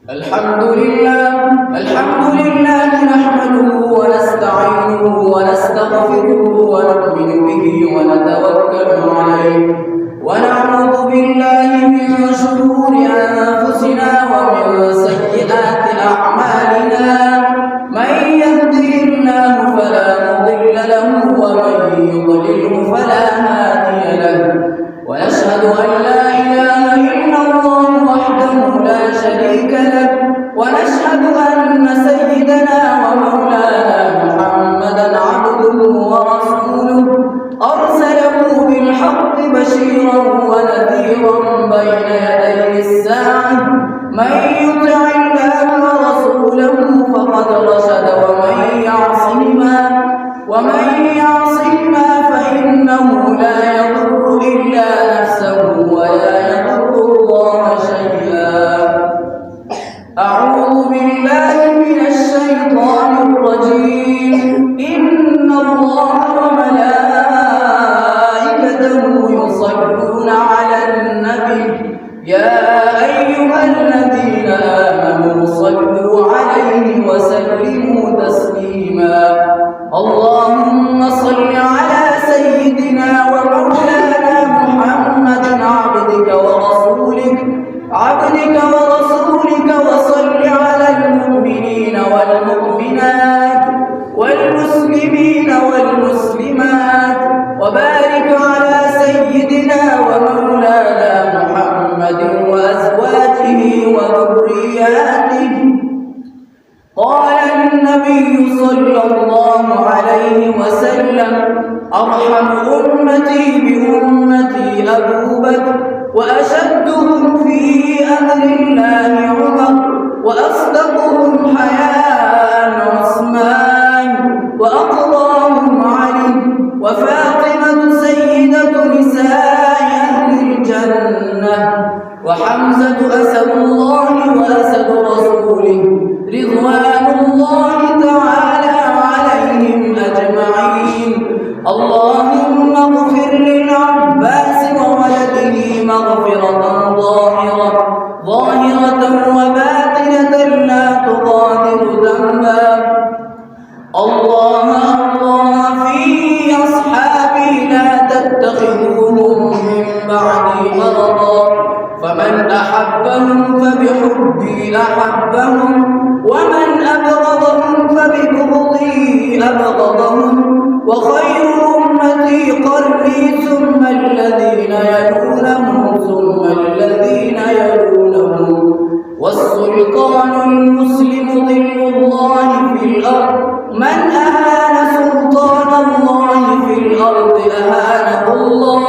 الحمد لله نحمده ونستعينه ونستغفره ونؤمن به ونتوكل عليه ونعوذ بالله من شرور أنفسنا ومن سيئات أعمالنا من يهده الله فلا مضل له ومن يضلله فلا هادي له ونشهد أن لا إله إلا الله وحده لا شريك له ونشهد أن سيدنا ومولانا محمدا عبده ورسوله أرسله بالحق بشيرا ونذيرا بين يدي الساعة من يطع الله ورسوله فقد رشد ومن يعصهما فإنه لا يضر إلا نفسه ولا يضر الله شيئا. أعوذ بالله من الشيطان الرجيم. إن الله وملائكته يصلون على النبي يا أيها الذين آمنوا صلوا عليه وسلموا تسليما. اللهم صل على سيدنا ومولانا محمد عبدك ورسولك وصل على المؤمنين والمؤمنات والمسلمين والمسلمات وبارك على سيدنا ومولانا محمد وأزواجه وذرياته. قال النبي صلى الله عليه وسلم: أرحم أمتي بأمتي أبو بكر وأشدهم في أمر الله عمر وأصدقهم حياء عثمان وأقضاهم علي وفاطمة سيدة نساء أهل الجنة وحمزة أسد الله وأسد رسوله رضوان الله تعالى عليهم أجمعين. اللهم اغفر للعباس وولده مغفرة ظاهرة وباطنة لا تغادر ذنبا. الله في أصحابي لا تتخذوهم من بعدي غرضا فمن أحبهم فبحبي أحبهم ومن أبغضهم فببغضي أبغضهم وخير أمتي قرني ثم الذين يلونهم ثم الذين يلونهم والسلطان المسلم ظل الله في الأرض من أهان سلطان الله في الأرض أهانه الله.